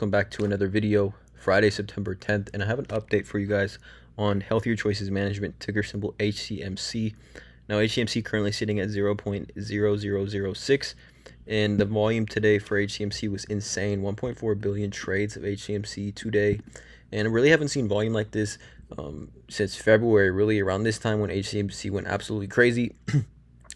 Welcome back to another video, Friday, September 10th, and I have an update for you guys on Healthier Choices Management, ticker symbol HCMC. Now, HCMC currently sitting at 0.0006, and the volume today for HCMC was insane, 1.4 billion trades of HCMC today, and I really haven't seen volume like this since February, really around this time when HCMC went absolutely crazy,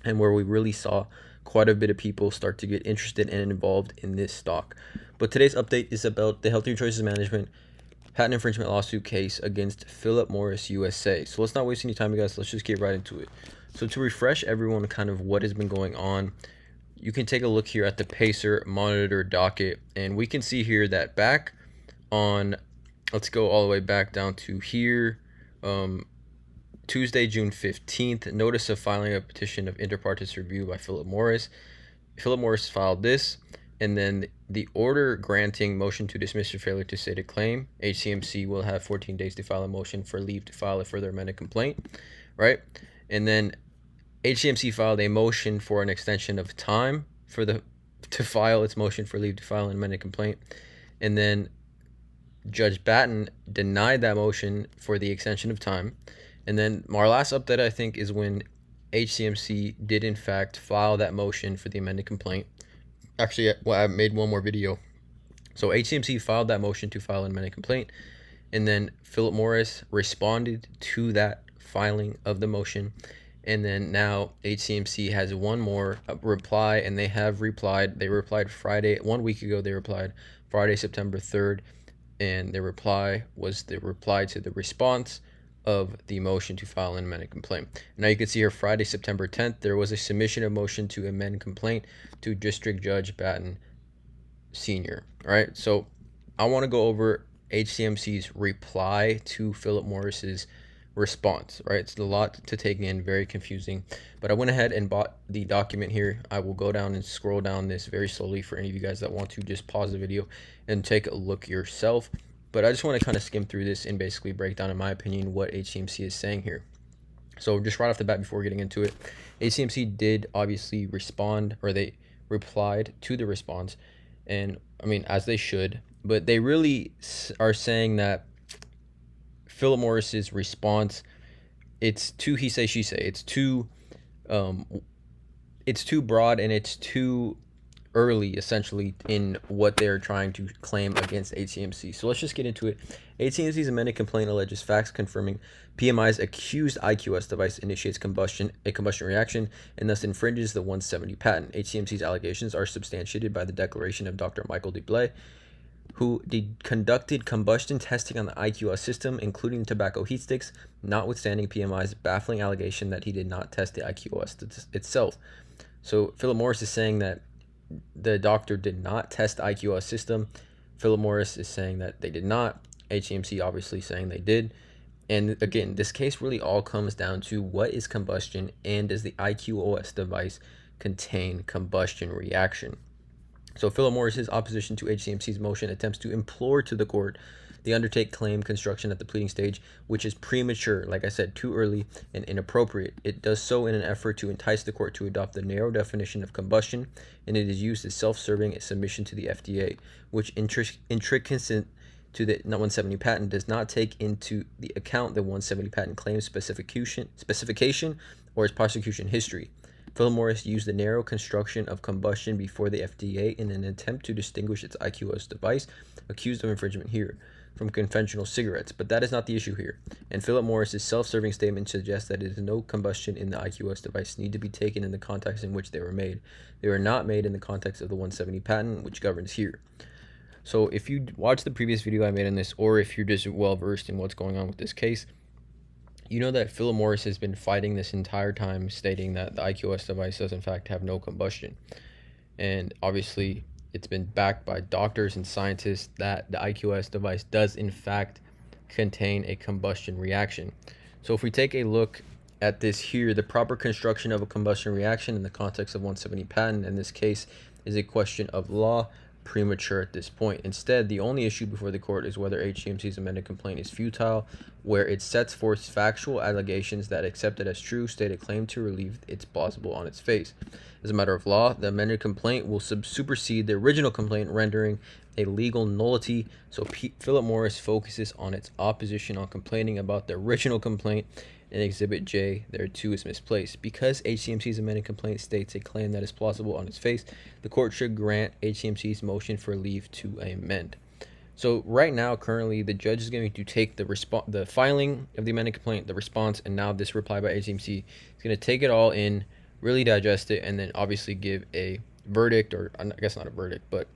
and where we really saw quite a bit of people start to get interested and involved in this stock. But today's update is about the Healthier Choices Management patent infringement lawsuit case against Philip Morris USA. So let's not waste any time, you guys. Let's just get right into it. So to refresh everyone kind of what has been going on, you can take a look here at the Pacer monitor docket, and we can see here that back on, let's go all the way back down to here, Tuesday, June 15th, notice of filing a petition of inter partes review by Philip Morris. Philip Morris filed this, and then the order granting motion to dismiss for failure to state a claim. HCMC will have 14 days to file a motion for leave to file a further amended complaint, right? And then HCMC filed a motion for an extension of time to file its motion for leave to file an amended complaint, and then Judge Batten denied that motion for the extension of time. And then our last update, I think, is when HCMC did in fact file that motion for the amended complaint. Actually, well, I made one more video. So HCMC filed that motion to file an amended complaint, and then Philip Morris responded to that filing of the motion. And then now HCMC has one more reply, and they have replied. They replied Friday, 1 week ago. They replied Friday, September 3rd, and their reply was the reply to the response of the motion to file an amended complaint. Now you can see here Friday, September 10th, there was a submission of motion to amend complaint to District Judge Batten Sr. All right, so I want to go over HCMC's reply to Philip Morris's response. Right, it's a lot to take in, very confusing, but I went ahead and bought the document here. I will go down and scroll down this very slowly for any of you guys that want to just pause the video and take a look yourself. But I just want to kind of skim through this and basically break down, in my opinion, what HCMC is saying here. So just right off the bat, before getting into it, HCMC did obviously respond, or they replied to the response, and I mean, as they should, but they really are saying that Philip Morris's response, it's too he say, she say. It's too broad, and it's too early, essentially, in what they're trying to claim against HCMC. So let's just get into it. HCMC's amended complaint alleges facts confirming PMI's accused IQOS device initiates a combustion reaction and thus infringes the 170 patent. HCMC's allegations are substantiated by the declaration of Dr. Michael DeBlay, who conducted combustion testing on the IQOS system, including tobacco heat sticks, notwithstanding PMI's baffling allegation that he did not test the IQOS itself. So Philip Morris is saying that the doctor did not test the IQOS system. Philip Morris is saying that they did not. HCMC obviously saying they did. And again, this case really all comes down to what is combustion, and does the IQOS device contain combustion reaction? So Philip Morris's opposition to HCMC's motion attempts to implore to the court the undertake claim construction at the pleading stage, which is premature, like I said, too early and inappropriate. It does so in an effort to entice the court to adopt the narrow definition of combustion, and it is used as self-serving submission to the FDA, which inconsistent to the 170 patent does not take into the account the 170 patent claim specification or its prosecution history. Philip Morris used the narrow construction of combustion before the FDA in an attempt to distinguish its IQOS device, accused of infringement here, from conventional cigarettes, but that is not the issue here. And Philip Morris's self-serving statement suggests that it is no combustion in the IQOS device need to be taken in the context in which they were made. They were not made in the context of the 170 patent, which governs here. So if you watch the previous video I made on this, or if you're just well versed in what's going on with this case, you know that Philip Morris has been fighting this entire time, stating that the IQOS device does in fact have no combustion. And obviously it's been backed by doctors and scientists that the IQOS device does in fact contain a combustion reaction. So if we take a look at this here, the proper construction of a combustion reaction in the context of 170 patent in this case is a question of law, premature at this point. Instead, the only issue before the court is whether HCMC's amended complaint is futile, where it sets forth factual allegations that, accepted as true, state a claim to relief it's plausible on its face. As a matter of law, the amended complaint will supersede the original complaint, rendering a legal nullity. So Philip Morris focuses on its opposition on complaining about the original complaint, and Exhibit J there too is misplaced. Because HCMC's amended complaint states a claim that is plausible on its face, the court should grant HCMC's motion for leave to amend. So right now, currently, the judge is going to take the filing of the amended complaint, the response, and now this reply by HCMC. He's going to take it all in, really digest it, and then obviously give a verdict, or I guess not a verdict, but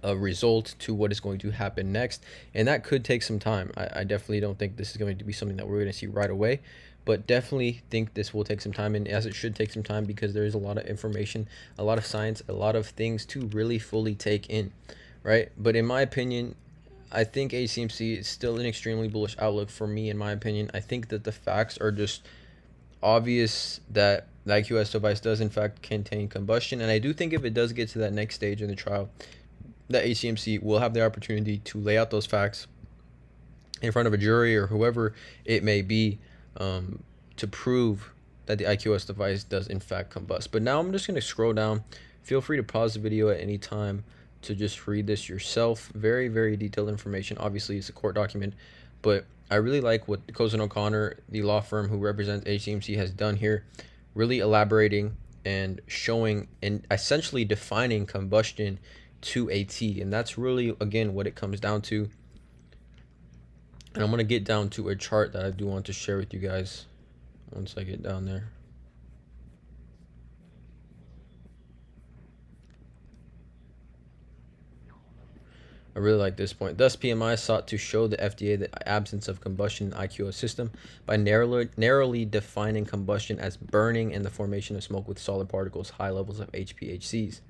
a result to what is going to happen next. And that could take some time. I definitely don't think this is going to be something that we're going to see right away, but definitely think this will take some time, and as it should take some time, because there is a lot of information, a lot of science, a lot of things to really fully take in, right? But in my opinion, I think HCMC is still an extremely bullish outlook for me. In my opinion, I think that the facts are just obvious that the IQOS device does in fact contain combustion, and I do think if it does get to that next stage in the trial, that HCMC will have the opportunity to lay out those facts in front of a jury or whoever it may be, to prove that the IQOS device does in fact combust. But now I'm just going to scroll down. Feel free to pause the video at any time to just read this yourself. Very, very detailed information. Obviously, it's a court document, but I really like what Cozen O'Connor, the law firm who represents HCMC, has done here, really elaborating and showing and essentially defining combustion to a T. And that's really, again, what it comes down to. And I'm going to get down to a chart that I do want to share with you guys once I get down there. I really like this point. Thus, PMI sought to show the FDA the absence of combustion in the IQOS system by narrowly defining combustion as burning and the formation of smoke with solid particles, high levels of HPHCs.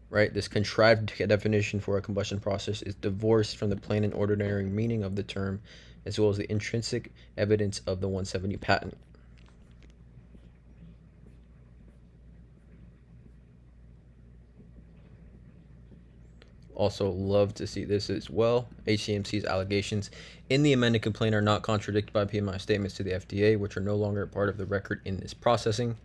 Right? This contrived definition for a combustion process is divorced from the plain and ordinary meaning of the term, as well as the intrinsic evidence of the 170 patent. Also love to see this as well. HCMC's allegations in the amended complaint are not contradicted by PMI statements to the FDA, which are no longer part of the record in this processing.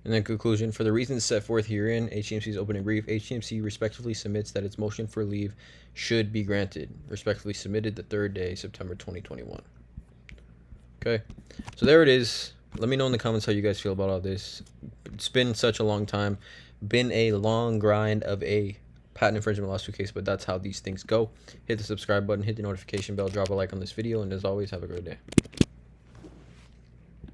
And then conclusion, for the reasons set forth herein, HCMC's opening brief, HCMC respectfully submits that its motion for leave should be granted. Respectfully submitted the third day, September 2021. Okay, so there it is. Let me know in the comments how you guys feel about all this. It's been such a long time, been a long grind of a patent infringement lawsuit case, but that's how these things go. Hit the subscribe button, hit the notification bell, drop a like on this video, and as always, have a great day.